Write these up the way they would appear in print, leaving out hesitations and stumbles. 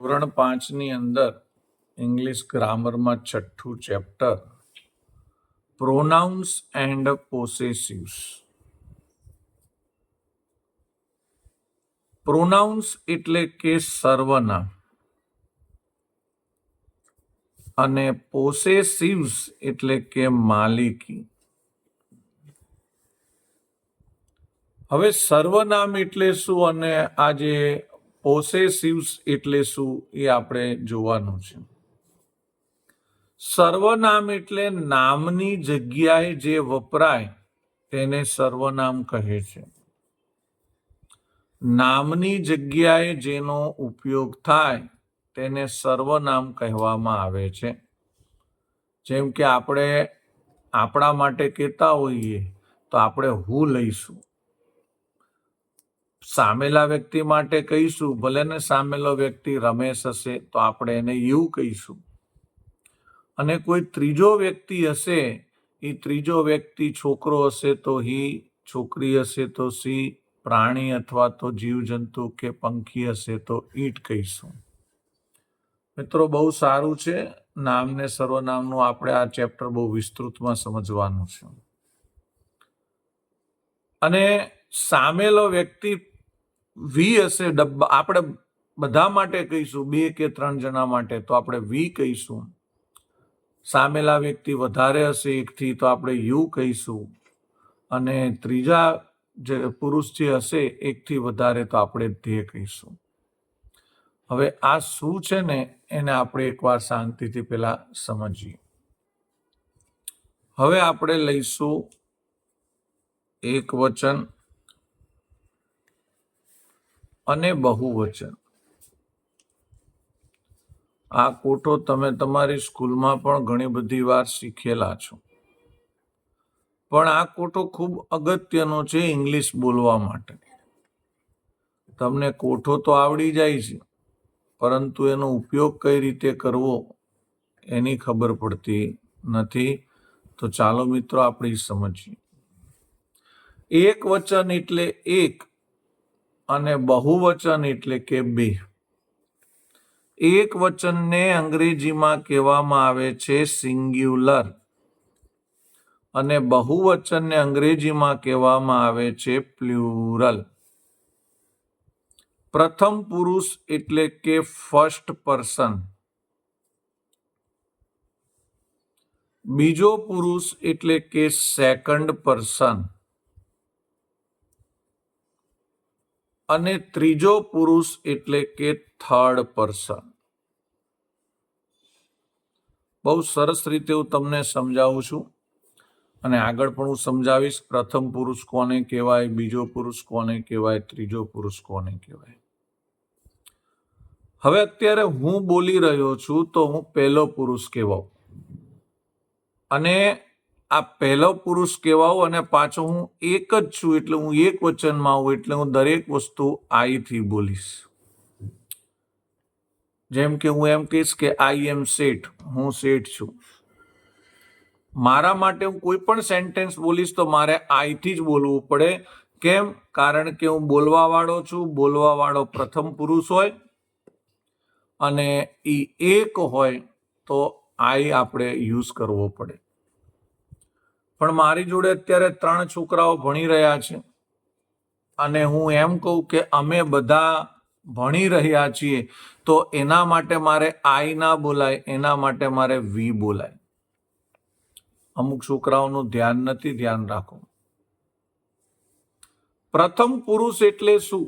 ધોરણ 5ની અંદર ઇંગ્લિશ ગ્રામરમાં 6થું chapter pronouns and possessives. Pronouns એટલે કે સર્વનામ અને પોસેસિવ્સ એટલે કે માલિકી. હવે સર્વનામ એટલે શું અને આ જે પોસેસિવ્સ એટલે શું એ આપણે જોવાનું છે. સર્વનામ એટલે નામની જગ્યાએ જે વપરાય તેને સર્વનામ કહે છે. નામની જગ્યાએ જેનો ઉપયોગ થાય તેને સર્વનામ કહેવામાં આવે છે. જેમ કે આપણે આપણા માટે કહેતા હોઈએ તો આપણે હું લઈશું. સામેલા વ્યક્તિ માટે કહીશું, ભલે ને સામેલો વ્યક્તિ રમેશ હશે તો આપણે એને યુ કહીશું. અને કોઈ ત્રીજો વ્યક્તિ હશે, એ ત્રીજો વ્યક્તિ છોકરો હશે તો હી, છોકરી હશે તો સી, પ્રાણી અથવા તો જીવજંતુ કે પંખી હશે તો ઈટ કહીશું. મિત્રો, બહુ સારું છે. નામને સર્વનામનું આપણે આ ચેપ્ટર બહુ વિસ્તૃતમાં સમજવાનું છે. અને સામેલો વ્યક્તિ વી હશે, આપણે બધા માટે કહીશું, 2 કે 3 જણા માટે તો આપણે વી કહીશું. સામેલા વ્યક્તિ વધારે હશે એકથી તો આપણે યુ કહીશું. અને ત્રીજા જે પુરુષ જે હશે એકથી વધારે તો આપણે ધે કહીશું. હવે આ શું છે ને એને આપણે એકવાર શાંતિથી પહેલા સમજીએ. હવે આપણે લઈશું એક વચન અને બહુવચન. આ કોઠો તમે તમારી સ્કૂલમાં પણ ઘણી બધી વાર શીખેલા છો, પણ આ કોઠો ખૂબ અગત્યનો છે ઇંગ્લિશ બોલવા માટે. તમને કોઠો તો આવડી જાય છે, પરંતુ એનો ઉપયોગ કઈ રીતે કરવો એની ખબર પડતી નથી. તો ચાલો મિત્રો આપણે સમજીએ. એક વચન એટલે એક અને બહુવચન એટલે કે 2. એક વચનને અંગ્રેજીમાં કહેવામાં આવે છે સિંગ્યુલર અને બહુવચનને અંગ્રેજીમાં કહેવામાં આવે છે પ્લ્યુરલ. પ્રથમ પુરુષ એટલે કે ફર્સ્ટ પર્સન, બીજો પુરુષ એટલે કે સેકન્ડ પર્સન અને ત્રીજો પુરુષ એટલે કે થર્ડ પર્સન. બહુ સરસ રીતે હું તમને સમજાવું છું અને આગળ પણ હું સમજાવીશ. પ્રથમ પુરુષ કોને કહેવાય, બીજો પુરુષ કોને કહેવાય, ત્રીજો પુરુષ કોને કહેવાય. હવે અત્યારે હું બોલી રહ્યો છું તો હું પહેલો પુરુષ કહેવાઉં અને આ પહેલો પુરુષ કહેવાઉં અને પાછો હું એક જ છું એટલે હું એક વચનમાં આવું એટલે હું દરેક વસ્તુ આઈ થી બોલીશ. જેમ કે હું એમ કહીશ કે આઈ એમ શેઠ, હું શેઠ છું. મારા માટે હું કોઈ પણ સેન્ટેન્સ બોલીશ તો મારે આઈ થી જ બોલવું પડે. કેમ? કારણ કે હું બોલવા વાળો છું. બોલવા વાળો પ્રથમ પુરુષ હોય અને એ એક હોય તો આઈ આપણે યુઝ કરવો પડે. પણ મારી જોડે અત્યારે 3 છોકરાઓ ભણી રહ્યા છે અને હું એમ કહું કે અમે બધા ભણી રહ્યા છીએ તો એના માટે મારે આઈ ના બોલાય, એના માટે મારે વી બોલાય. અમુક છોકરાઓનું ધ્યાન નથી, ધ્યાન રાખો. પ્રથમ પુરુષ એટલે શું?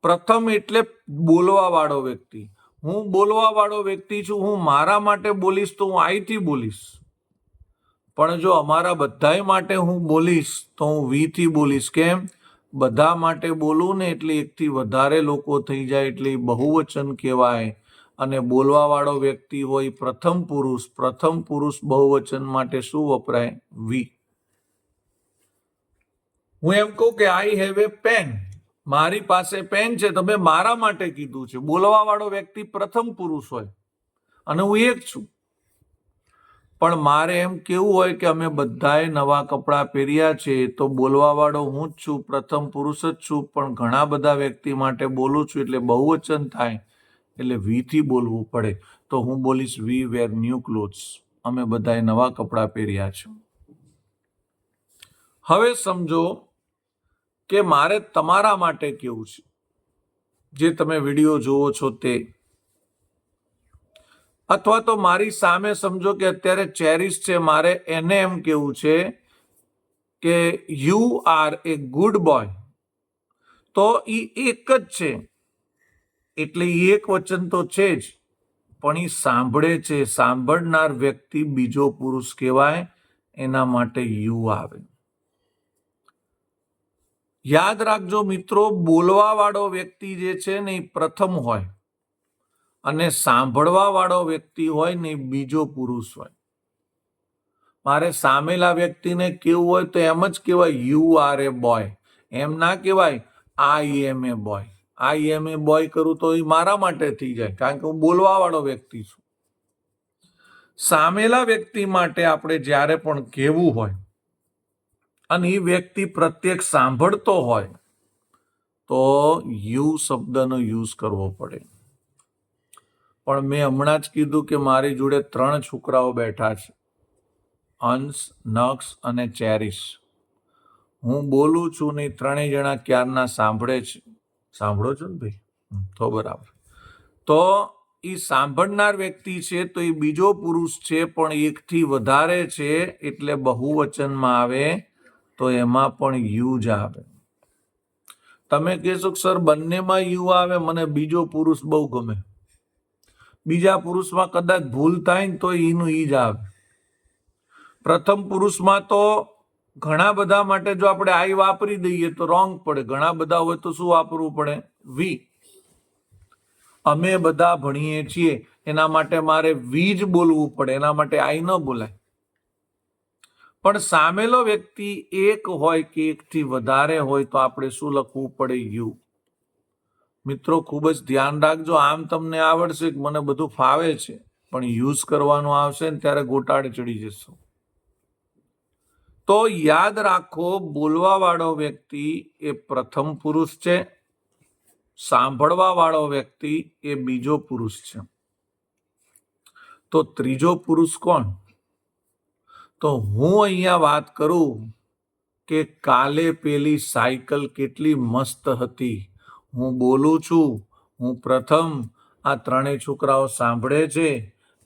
પ્રથમ એટલે બોલવા વાળો વ્યક્તિ. હું બોલવા વાળો વ્યક્તિ છું. હું મારા માટે બોલીશ તો હું આઈ થી બોલીશ. પણ જો અમારા બધાય માટે હું બોલીશ તો હું વી થી બોલીશ. કેમ? બધા માટે બોલું ને એટલે એકથી વધારે લોકો થઈ જાય એટલે બહુવચન કહેવાય. અને બોલવા વાળો વ્યક્તિ હોય પ્રથમ પુરુષ. પ્રથમ પુરુષ બહુવચન માટે શું વપરાય? વી. હું એમ કહું કે આઈ હેવ એ પેન, મારી પાસે પેન છે, તમે મારા માટે કીધું છે. બોલવા વાળો વ્યક્તિ પ્રથમ પુરુષ હોય અને હું એક છું. પણ મારે એમ કેવું હોય કે અમે બધાએ નવા કપડાં પહેર્યા છે તો બોલવા વાળો હું જ છું, પ્રથમ પુરુષ જ છું, પણ ઘણા બધા વ્યક્તિ માટે બોલું છું એટલે બહુવચન થાય. એટલે વી થી બોલવું પડે. તો હું બોલીશ વી વેર ન્યૂ ક્લોથ્સ. અમે બધાએ નવા કપડાં પહેર્યા છે. હવે સમજો કે મારે તમારા માટે કેવું છે, જે તમે વિડીયો જોવો છો તે, અથવા તો મારી સામે સમજો કે અત્યારે ચેરિસ છે, મારે એને એમ કેવું છે કે you are A good boy. તો એ એક જ છે, એટલે એક વચન તો છે જ, પણ એ સાંભળે છે. સાંભળનાર વ્યક્તિ બીજો પુરુષ કહેવાય, એના માટે યુ આવે. યાદ રાખજો મિત્રો, બોલવા વાળો વ્યક્તિ જે છે ને એ પ્રથમ હોય, અને સાંભળવા વાળો વ્યક્તિ હોય ને એ બીજો પુરુષ હોય. મારે સામેલા વ્યક્તિને કેવું હોય તો એમ જ કહેવાય યુ આર એ બોય. એમ ના કહેવાય આઈ am A boy. I am A boy કરું તો એ મારા માટે થઈ જાય, કારણ કે હું બોલવા વાળો વ્યક્તિ છું. સામેલા વ્યક્તિ માટે આપણે જ્યારે પણ કહેવું હોય અને એ વ્યક્તિ પ્રત્યેક સાંભળતો હોય તો યુ શબ્દનો યુઝ કરવો પડે. પણ મેં હમણાં જ કીધું કે મારી જોડે 3 છોકરાઓ બેઠા છે, અંશ, નક્ષ અને ચેરિસ. હું બોલું છું ને 3 જણા ક્યારના સાંભળે છે. સાંભળો છો ને ભાઈ? તો બરાબર. તો એ સાંભળનાર વ્યક્તિ છે તો એ બીજો પુરુષ છે, પણ એકથી વધારે છે એટલે બહુવચનમાં આવે તો એમાં પણ યુ જ આવે. તમે કહેશો સર બંનેમાં યુ આવે, મને બીજો પુરુષ બહુ ગમે. બીજા પુરુષમાં કદાચ ભૂલ થાય ને તો ઈનું ઈ જ આવે. પ્રથમ પુરુષમાં તો ઘણા બધા માટે જો આપણે આઈ વાપરી દઈએ તો રોંગ પડે. ઘણા બધા હોય તો શું વાપરવું પડે? વી. અમે બધા ભણીએ છીએ, એના માટે મારે વી જ બોલવું પડે, એના માટે આઈ ન બોલાય. પણ સામેલો વ્યક્તિ એક હોય કે એકથી વધારે હોય તો આપણે શું લખવું પડે? યુ. મિત્રો ખૂબ જ ધ્યાન રાખજો. આમ તમને આવડશે કે મને બધું ફાવે છે, પણ યુઝ કરવાનું આવશે ને ત્યારે ગોટાળે ચડી જશો. તો યાદ રાખો, બોલવા વાળો વ્યક્તિ એ પ્રથમ પુરુષ છે, સાંભળવા વાળો વ્યક્તિ એ બીજો પુરુષ છે. તો ત્રીજો પુરુષ કોણ? તો હું અહીંયા વાત કરું કે કાલે પેલી સાયકલ કેટલી મસ્ત હતી. હું બોલું છું, હું પ્રથમ, આ 3 છોકરાઓ સાંભળે છે,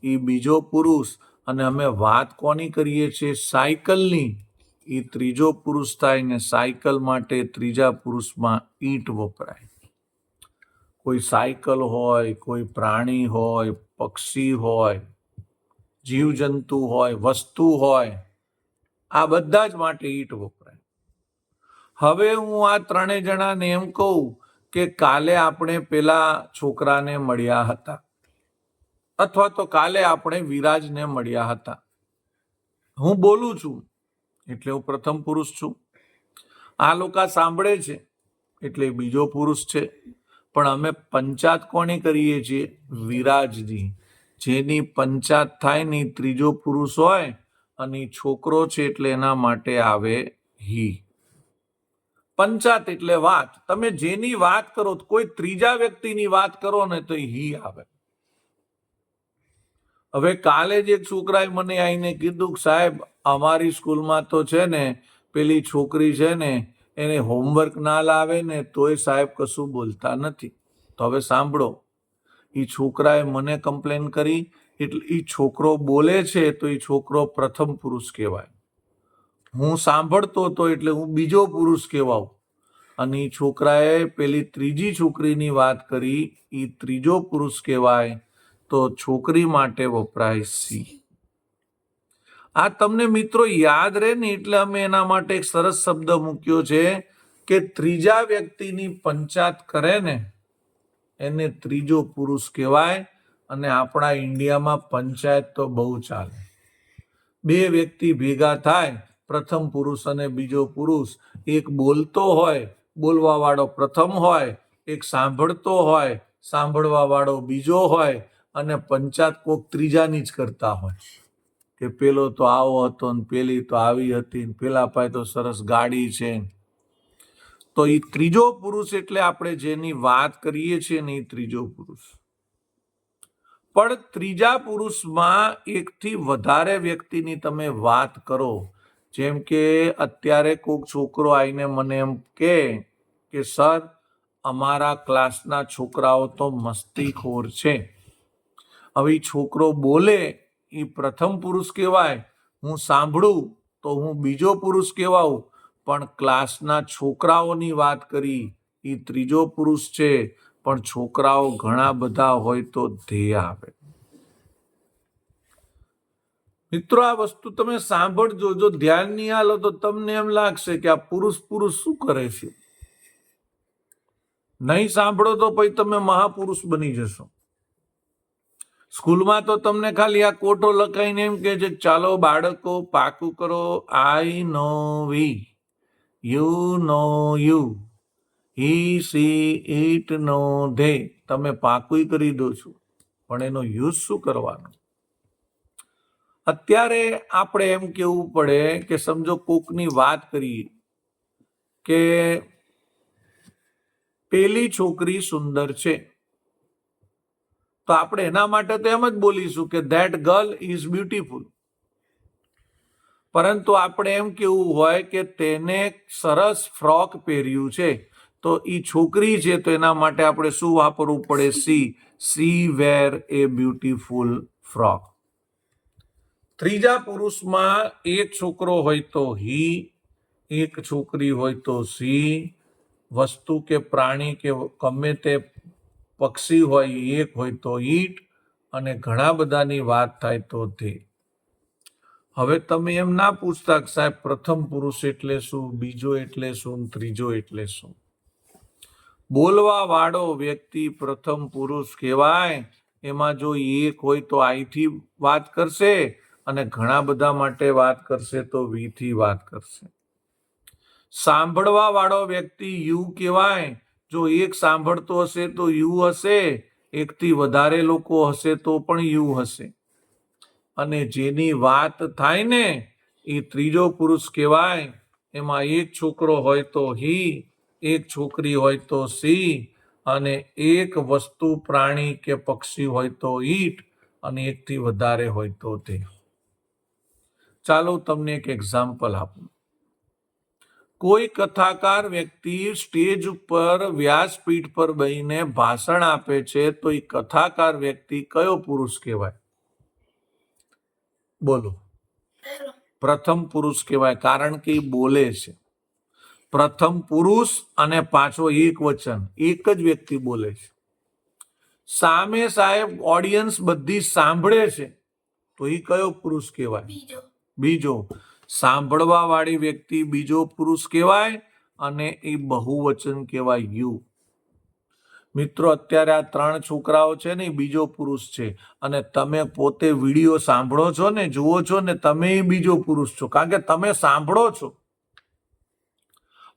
એ બીજો પુરુષ, અને અમે વાત કોની કરીએ છીએ? સાયકલની. એ ત્રીજો પુરુષ થાય ને સાયકલ માટે ત્રીજા પુરુષમાં ઈટ વપરાય. કોઈ સાયકલ હોય, કોઈ પ્રાણી હોય, પક્ષી હોય, જીવજંતુ હોય, વસ્તુ હોય, આ બધા જ માટે ઈટ વપરાય. હવે હું આ 3 જણાને એમ કહું કે કાલે આપણે પેલા છોકરાને મળ્યા હતા, અથવા તો કાલે આપણે વિરાજને મળ્યા હતા. હું બોલું છું એટલે હું પ્રથમ પુરુષ છું. આ લોકો સાંભળે છે એટલે બીજો પુરુષ છે. પણ અમે પંચાત કોની કરીએ છીએ? વિરાજની. જેની પંચાત થાય ને ત્રીજો પુરુષ હોય, અને છોકરો છે એટલે એના માટે આવે હી. પંચાત એટલે વાત. તમે જેની વાત કરો, કોઈ ત્રીજા વ્યક્તિની વાત કરો ને તો હી આવે. હવે કાલે જ એક છોકરાએ મને આવીને કીધું, સાહેબ અમારી સ્કૂલમાં તો છે ને પેલી છોકરી છે ને એને હોમવર્ક ના લાવે ને તોય સાહેબ કશું બોલતા નથી. તો હવે સાંભળો, એ છોકરાએ મને કમ્પ્લેન કરી, એટલે એ છોકરો બોલે છે તો એ છોકરો પ્રથમ પુરુષ કહેવાય. હું સાંભળતો હતો એટલે હું બીજો પુરુષ કહેવાઉં. અને એ છોકરાએ પેલી ત્રીજી છોકરીની વાત કરી, એ ત્રીજો પુરુષ કહેવાય. તો છોકરી માટે વપરાય સી. આ તમને મિત્રો યાદ રહે ને એટલે અમે એના માટે એક સરસ શબ્દ મૂક્યો છે કે ત્રીજા વ્યક્તિની પંચાત કરે ને એને ત્રીજો પુરુષ કહેવાય. અને આપણા ઇન્ડિયામાં પંચાયત તો બહુ ચાલે. 2 વ્યક્તિ ભેગા થાય, પ્રથમ પુરુષ અને બીજો પુરુષ. એક બોલતો હોય, બોલવા વાળો પ્રથમ હોય, એક સાંભળતો હોય, સાંભળવા વાળો બીજો હોય, અને પંચાત કોક ત્રીજાની જ કરતા હોય કે પેલો તો આવો હતો ને પેલી તો આવી હતી ને પેલા પાસે તો સરસ ગાડી છે. તો એ ત્રીજો પુરુષ એટલે આપણે જેની વાત કરીએ છીએ ને એ ત્રીજો પુરુષ. પણ ત્રીજા પુરુષમાં એકથી વધારે વ્યક્તિની તમે વાત કરો, જેમ કે અત્યારે કોઈક છોકરો આવીને મને એમ કે સર અમારા ક્લાસના છોકરાઓ તો મસ્તીખોર છે. હવે છોકરો બોલે એ પ્રથમ પુરુષ કહેવાય, હું સાંભળું તો હું બીજો પુરુષ કહેવાઉં, પણ ક્લાસના છોકરાઓની વાત કરી એ ત્રીજો પુરુષ છે, પણ છોકરાઓ ઘણા બધા હોય તો ધ્યેય આવે. મિત્રો, આ વસ્તુ તમે સાંભળજો. જો ધ્યાન નહીં આલો તો તમને એમ લાગશે કે આ પુરુષ પુરુષ શું કરે છે. નહીં સાંભળો તો પછી તમે મહાપુરુષ બની જશો. સ્કૂલમાં તો તમને ખાલી આ કોટો લખાઈને એમ કે છે, ચાલો બાળકો પાકું કરો, આઈ નો વી, યુ નો યુ, હી સી ઇટ નો ધે. તમે પાકું કરી દો છો, પણ એનો યુઝ શું કરવાનો? અત્યારે આપણે એમ કેવું પડે કે સમજો કોકની વાત કરીએ કે પેલી છોકરી સુંદર છે, તો આપણે એના માટે તો એમ જ બોલીશું કે ધેટ ગર્લ ઇઝ બ્યુટીફુલ. પરંતુ આપણે એમ કેવું હોય કે તેને સરસ ફ્રોક પહેર્યું છે, તો એ છોકરી છે, તો એના માટે આપણે શું વાપરવું પડે? સી વેર એ બ્યુટીફુલ ફ્રોક. ત્રીજા પુરુષમાં એક છોકરો હોય તો હી, એક છોકરી હોય તો સી, વસ્તુ કે પ્રાણી કે ગમે તે પક્ષી હોય એક હોય તો ઈટ, અને ઘણા બધાની વાત થાય તો તે. હવે તમે એમ ના પૂછતા કે સાહેબ પ્રથમ પુરુષ એટલે શું, બીજો એટલે શું, ત્રીજો એટલે શું? બોલવા વાળો વ્યક્તિ પ્રથમ પુરુષ કહેવાય. એમાં જો એક હોય તો આઈથી વાત કરશે, અને ઘણા બધા માટે વાત કરશે તો વીથી વાત કરશે. સાંભળવા વાળો વ્યક્તિ યુ કહેવાય. જો એક સાંભળતો હશે તો યુ હશે, એકથી વધારે લોકો હશે તો પણ યુ હશે. અને જેની વાત થાય ને એ ત્રીજો પુરુષ કહેવાય. એમાં એક છોકરો હોય તો હી, એક છોકરી હોય તો સી, અને એક વસ્તુ પ્રાણી કે પક્ષી હોય તો ઈટ, અને એકથી વધારે હોય તો તે. ચાલો તમને એક એક્ઝામ્પલ આપું. કોઈ કથાકાર વ્યક્તિ સ્ટેજ ઉપર વ્યાસપીઠ પર બેસીને ભાષણ આપે છે, તો એ કથાકાર વ્યક્તિ કયો પુરુષ કહેવાય? બોલો. પ્રથમ પુરુષ કહેવાય, કારણ કે એ બોલે છે. પ્રથમ પુરુષ અને પાછો એક વચન, એક જ વ્યક્તિ બોલે છે. સામે સાહેબ ઓડિયન્સ બધી સાંભળે છે, તો એ કયો પુરુષ કહેવાય? બીજો. સાંભળવા વાળી વ્યક્તિ બીજો પુરુષ કહેવાય, અને એ બહુવચન કહેવાય યુ. મિત્રો, અત્યારે આ 3 છોકરાઓ છે ને એ બીજો પુરુષ છે, અને તમે પોતે વિડીયો સાંભળો છો ને, જુઓ છો ને, તમે બીજો પુરુષ છો, કારણ કે તમે સાંભળો છો.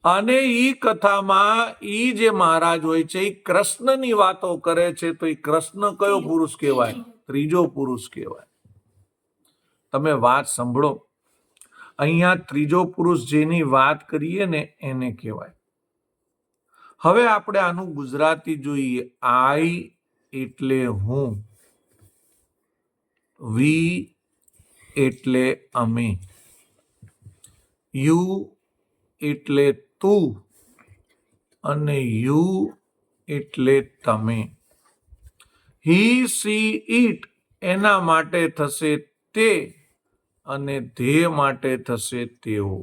અને ઈ કથામાં ઈ જે મહારાજ હોય છે એ કૃષ્ણની વાતો કરે છે, તો એ કૃષ્ણ કયો પુરુષ કહેવાય? ત્રીજો પુરુષ કહેવાય. તમે વાત સાંભળો. અહીંયા ત્રીજો પુરુષ જેની વાત કરીએ ને એને કહેવાય. હવે આપણે આનું ગુજરાતી જોઈએ. આઈ એટલે હું, વી એટલે અમે, યુ એટલે તું, અને યુ એટલે તમે. હી સી ઈટ એના માટે થશે તે, અને ધ્યેય માટે થશે તેઓ.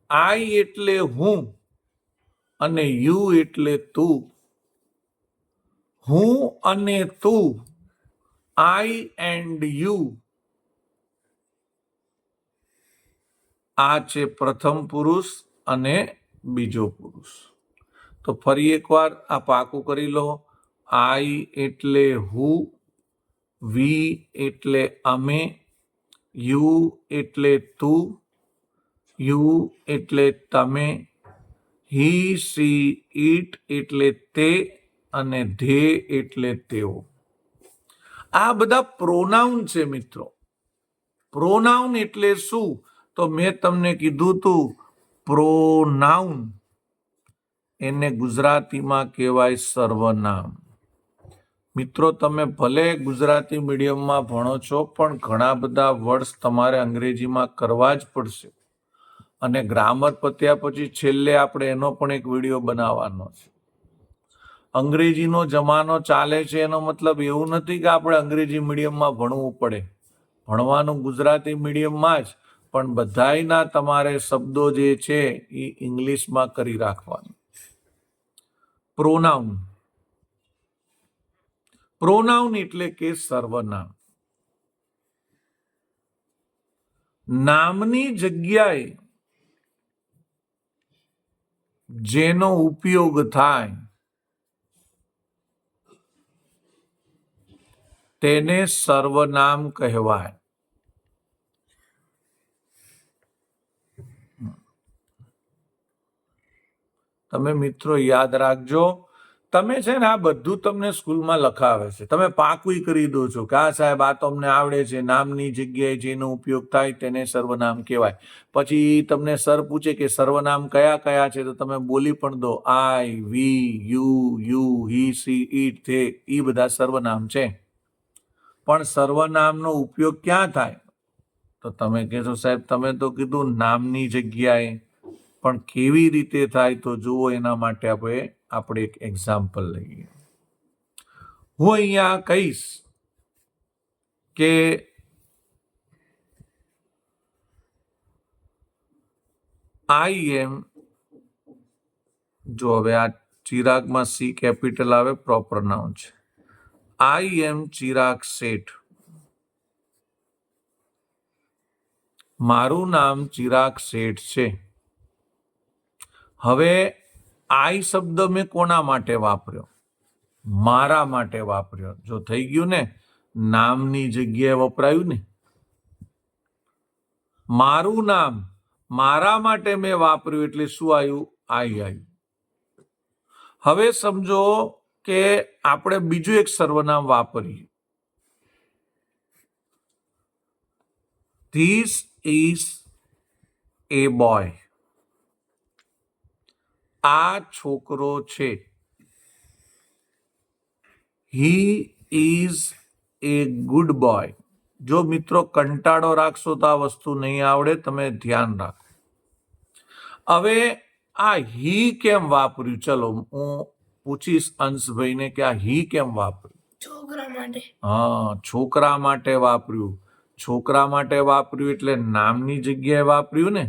આઈ એટલે હું, અને યુ એટલે તું. હું અને તું, આઈ એન્ડ યુ. આ છે પ્રથમ પુરુષ અને બીજો પુરુષ. તો ફરી એકવાર આ પાકું કરી લો. આઈ એટલે હું, વી એટલે અમે, યુ એટલે તું, યુ એટલે તમે, હી સી ઈટ એટલે તે, અને ધ્યેય એટલે તેઓ. આ બધા પ્રોનાઉન છે મિત્રો. પ્રોનાઉન એટલે શું? તો મેં તમને કીધું તું પ્રોનાઉન એને ગુજરાતીમાં કહેવાય સર્વનામ. મિત્રો, તમે ભલે ગુજરાતી મીડિયમમાં ભણો છો, પણ ઘણા બધા વર્ડ્સ તમારે અંગ્રેજીમાં કરવા જ પડશે. અને ગ્રામર પત્યા પછી છેલ્લે આપણે એનો પણ એક વિડીયો બનાવવાનો છે. અંગ્રેજીનો જમાનો ચાલે છે એનો મતલબ એવું નથી કે આપણે અંગ્રેજી મીડિયમમાં ભણવું પડે. ભણવાનું ગુજરાતી મીડિયમમાં જ, પણ બધાયના તમારે શબ્દો જે છે એ ઇંગ્લિશમાં કરી રાખવાનું. પ્રોનાઉન. પ્રોનાઉન એટલે કે સર્વનામ. નામની જગ્યાએ જેનો ઉપયોગ થાય તેને સર્વનામ કહેવાય. તમે મિત્રો યાદ રાખજો, તમે છે ને આ બધું તમને સ્કૂલમાં લખાવે છે, તમે પાકું કરી દો છો કે હા સાહેબ આ તો અમને આવડે છે, નામની જગ્યાએ જેનો ઉપયોગ થાય તેને સર્વનામ કહેવાય. પછી તમને સર પૂછે કે સર્વનામ કયા કયા છે, તો તમે બોલી પણ દો I, we, you, he, she, it, they, એ બધા સર્વનામ છે. પણ સર્વનામનો ઉપયોગ ક્યાં થાય? તો તમે કહેશો સાહેબ તમે તો કીધું નામની જગ્યાએ, પણ કેવી રીતે થાય તો જુઓ. એના માટે આપણે એક એક્ઝામ્પલ લઈએ. હું અહીંયા કહીશ કે આઈ એમ, જો હવે આ ચિરાગમાં સી કેપિટલ આવે, પ્રોપર નાઉન છે. આઈ એમ ચિરાગ શેઠ. મારું નામ ચિરાગ શેઠ છે. હવે આઈ શબ્દ મેં કોના માટે વાપર્યો? મારા માટે વાપર્યો. જો થઈ ગયું ને, નામની જગ્યાએ વપરાયું ને. મારું નામ મારા માટે મેં વાપર્યું એટલે શું આવ્યું? આઈ આવ્યું. હવે સમજો કે આપણે બીજું એક સર્વનામ વાપરીએ. This is A boy. આ છોકરો છે. He is A good boy. જો મિત્રો કંટાળો રાખશો તો આ વસ્તુ નહીં આવડે, તમે ધ્યાન રાખો. હવે આ હી કેમ વાપર્યું? ચલો હું પૂછીશ અંશભાઈને કે આ હી કેમ વાપર્યું? છોકરા માટે. હા, છોકરા માટે વાપર્યું. છોકરા માટે વાપર્યું એટલે નામની જગ્યાએ વાપર્યું ને,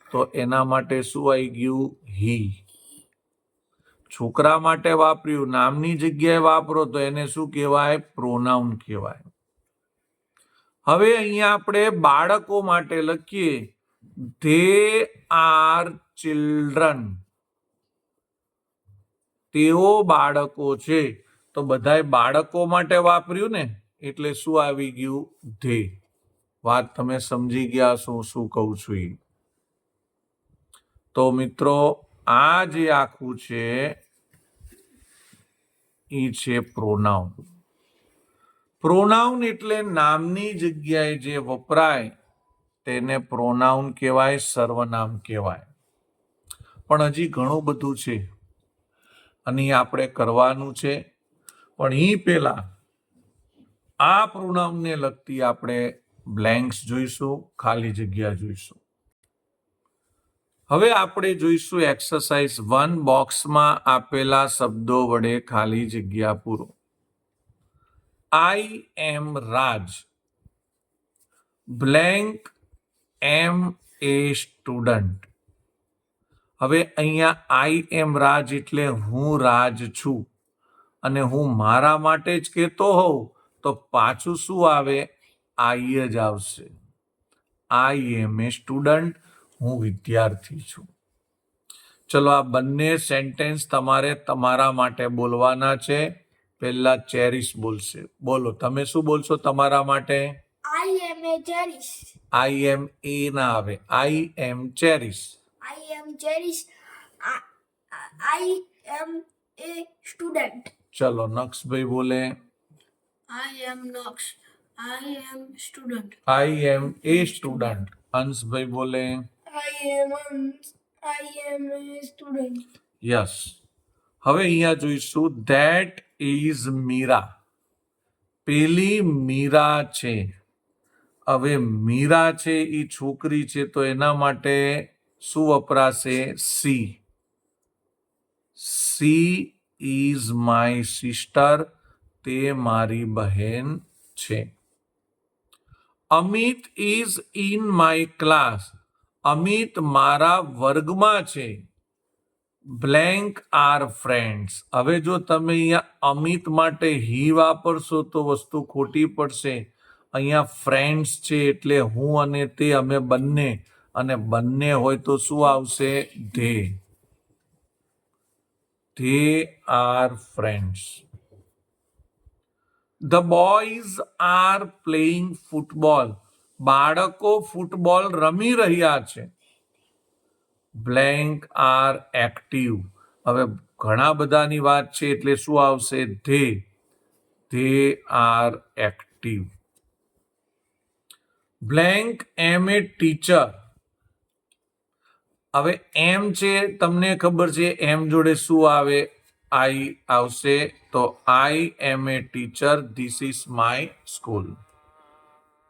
તો એના માટે શું આવી ગયું? હી. છોકરા માટે વાપર્યું, નામની જગ્યાએ વાપરો તો એને શું કહેવાય? પ્રોનાઉન કહેવાય. હવે અહીંયા આપણે બાળકો માટે લખીએ, ધે આર ચિલ્ડ્રન. તેઓ બાળકો છે. તો બધાય બાળકો માટે વાપર્યું ને, એટલે શું આવી ગયું? ધે. વાત તમે સમજી ગયા છો શું કહું છું એ? તો મિત્રો આ જે આખું છે એ છે પ્રોનાઉન. પ્રોનાઉન એટલે નામની જગ્યાએ જે વપરાય તેને પ્રોનાઉન કહેવાય, સર્વનામ કહેવાય. પણ હજી ઘણું બધું છે અને આપણે કરવાનું છે. પણ એ પહેલા આ પ્રોનાઉનને લગતી આપણે બ્લેન્ક્સ જોઈશું, ખાલી જગ્યા જોઈશું. હવે આપણે જોઈશું એક્સરસાઇઝ 1, બોક્સમાં આપેલા શબ્દો વડે ખાલી જગ્યા પૂરો. આઈ એમ રાજ. Blank am A student. હવે અહીંયા આઈ એમ રાજ એટલે હું રાજ છું, અને હું મારા માટે જ કહેતો હોઉં તો પાછું શું આવે? આઈ જ આવશે. આઈ એમ એ સ્ટુડન્ટ. હું વિદ્યાર્થી છું. ચલો આ બંને સેન્ટેન્સ તમારે તમારા માટે બોલવાના છે. પહેલા ચેરિશ બોલશે. બોલો, તમે શું બોલશો તમારા માટે? આઈ am A Cherish. I am એ ના આવે, આઈ એમ Cherish. I M Cherish. I am A student. ચલો નક્ષભાઈ બોલે. આઈ એમ નક્ષ. આઈ એમ student. I am A student. અંશભાઈ બોલે. આઈ એમ એ સ્ટુડન્ટ. યસ. હવે અહીંયા જોઈશું ધેટ ઇઝ મીરા. પેલી મીરા છે. હવે મીરા છે એ છોકરી છે તો એના માટે શું વપરાશે? C. She is my sister. તે મારી બહેન છે. Amit is in my class. Amit મારા વર્ગમાં છે. Blank are friends. હવે જો તમે અહીંયા અમિત માટે હી વાપરશો તો વસ્તુ ખોટી પડશે. અહીંયા ફ્રેન્ડ્સ છે એટલે હું અને તે, અમે બંને, અને બંને હોય તો શું આવશે? They. They are friends. The boys are playing football. બાળકો ફૂટબોલ રમી રહ્યા છે. Blank are active. હવે ઘણા બધાની વાત છે એટલે શું આવશે? They. They are active. Blank am a teacher. હવે એમ છે તમને ખબર છે એમ જોડે શું આવે? આઈ આવશે. તો I am a teacher. This is my school.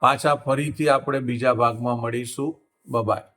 પાછા ફરીથી આપણે બીજા ભાગમાં મળીશું. બાય.